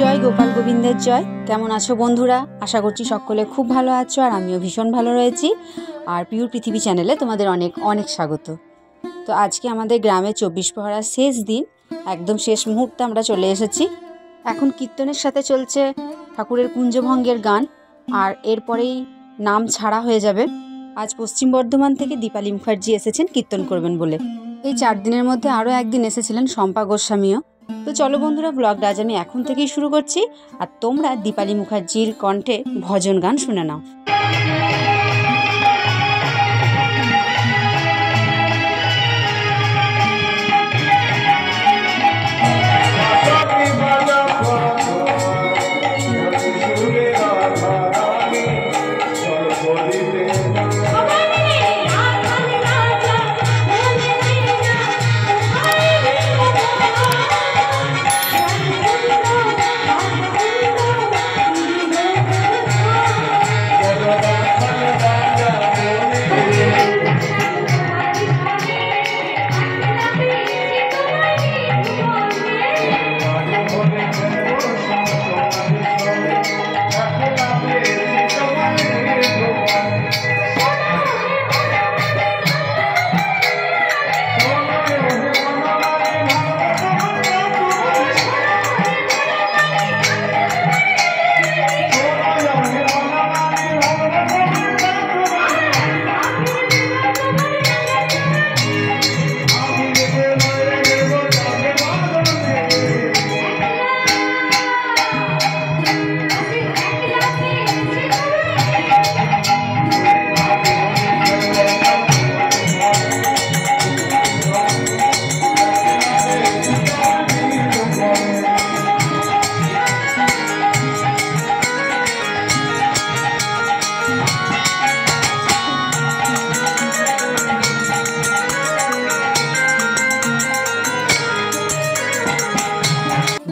জয় গোপাল গোবিন্দের জয়। কেমন আছো বন্ধুরা? আশা করছি সকলে খুব ভালো আছো, আর আমিও ভীষণ ভালো রয়েছি। আর পিওর পৃথিবী চ্যানেলে তোমাদের অনেক অনেক স্বাগত। তো আজকে আমাদের গ্রামে 24 প্রহরার শেষ দিন, একদম শেষ মুহূর্তে আমরা চলে এসেছি। এখন কীর্তনের সাথে চলছে ঠাকুরের কুঞ্জভঙ্গের গান, আর এরপরেই নাম ছাড়া হয়ে যাবে। আজ পশ্চিম বর্ধমান থেকে দীপালি মুখার্জি এসেছেন কীর্তন করবেন বলে। এই 4 দিনের মধ্যে আরও একদিন এসেছিলেন শম্পা গোস্বামীও। তো চলো বন্ধুরা, ব্লগটা আজ আমি এখন থেকেই শুরু করছি, আর তোমরা দীপালি মুখার্জির কণ্ঠে ভজন গান শুনে নাও।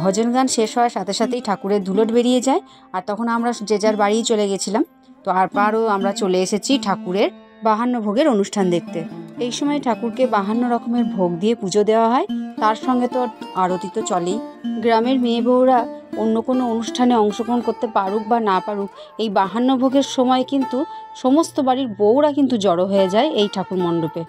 ভজন গান শেষ হওয়ার সাথে সাথেই ঠাকুরের ধুলোট বেরিয়ে যায়, আর তখন আমরা যে যার বাড়ি চলে গেছিলাম। তো আরও আমরা চলে এসেছি ঠাকুরের 52 ভোগের অনুষ্ঠান দেখতে। এই সময় ঠাকুরকে 52 রকমের ভোগ দিয়ে পুজো দেওয়া হয়, তার সঙ্গে তো আরতি তো চলেই। গ্রামের মেয়ে বউরা অন্য কোনো অনুষ্ঠানে অংশগ্রহণ করতে পারুক বা না পারুক, এই 52 ভোগের সময় কিন্তু সমস্ত বাড়ির বউরা কিন্তু জড়ো হয়ে যায় এই ঠাকুর মণ্ডপে।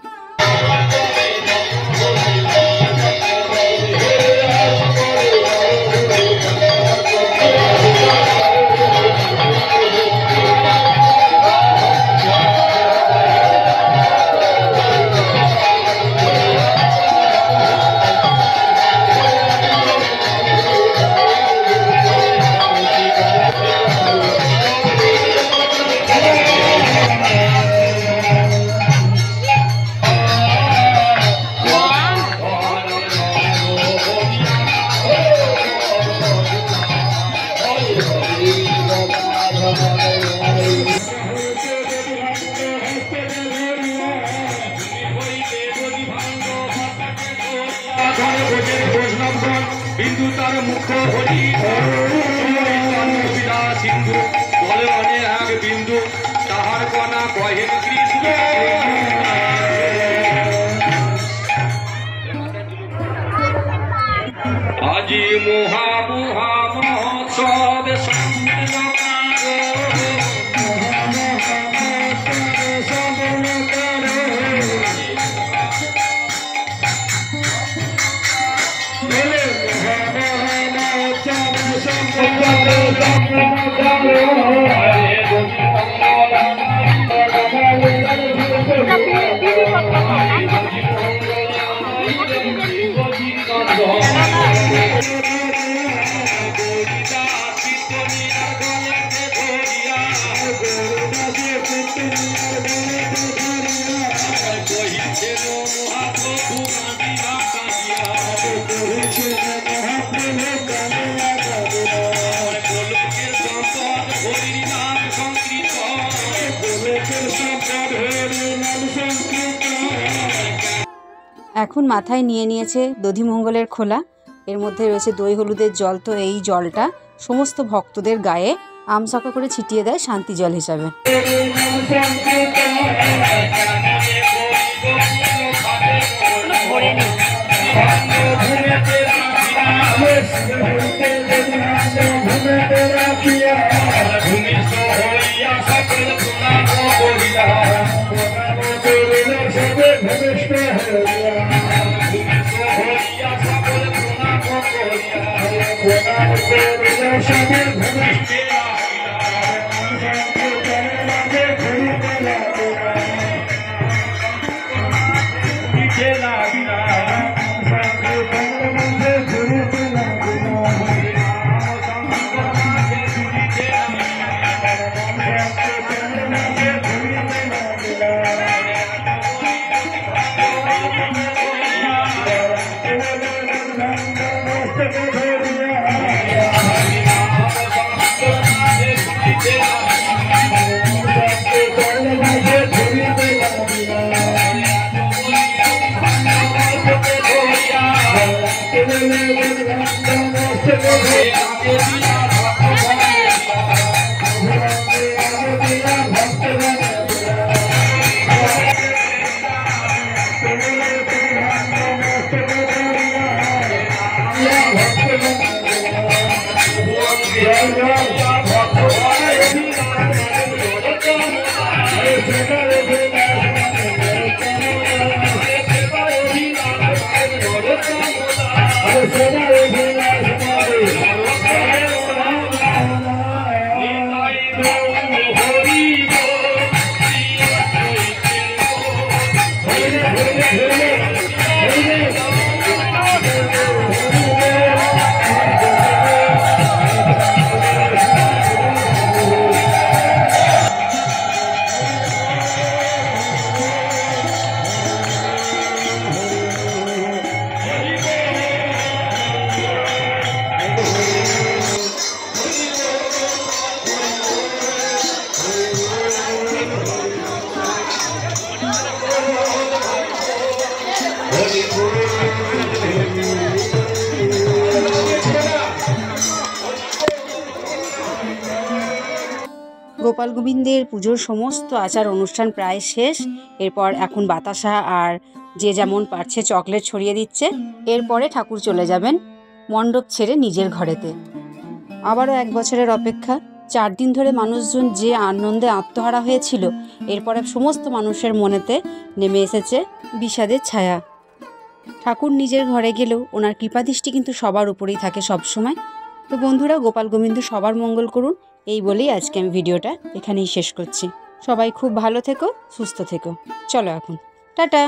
বিন্দু তার মুখ হরি সিন্ধু বলে অনে এক বিন্দু তাহার কণা কহেন কৃষ্ণ। আজি মহা মহা মহোৎসব এখন মাথায় নিয়ে নিয়েছে দধিমঙ্গলের খোলা, এর মধ্যে রয়েছে দই হলুদের জল। তো এই জলটা সমস্ত ভক্তদের গায়ে আমসাকা করে ছিটিয়ে দেয় শান্তি জল হিসাবে। ভূমিষ্ঠ হইয়া সকল প্রণাম করিয়া ভূমিষ্ঠ হইয়া সকল প্রণাম করিয়া গোপাল গোবিন্দের পুজোর সমস্ত আচার অনুষ্ঠান প্রায় শেষ। এরপর এখন বাতাসা আর যে যেমন পারছে চকলেট ছড়িয়ে দিচ্ছে। এরপরে ঠাকুর চলে যাবেন মণ্ডপ ছেড়ে নিজের ঘরেতে। আবারও 1 বছরের অপেক্ষা। 4 দিন ধরে মানুষজন যে আনন্দে আত্মহারা হয়েছিল, এরপরে সমস্ত মানুষের মনেতে নেমে এসেছে বিষাদের ছায়া। ঠাকুর নিজের ঘরে গেলেও ওনার কৃপাদৃষ্টি কিন্তু সবার উপরেই থাকে সবসময়। তো বন্ধুরা, গোপাল গোবিন্দ সবার মঙ্গল করুন, এই বলেই আজকে আমি ভিডিওটা এখানেই শেষ করছি। সবাই খুব ভালো থেকো, সুস্থ থেকো। চলো এখন টাটা।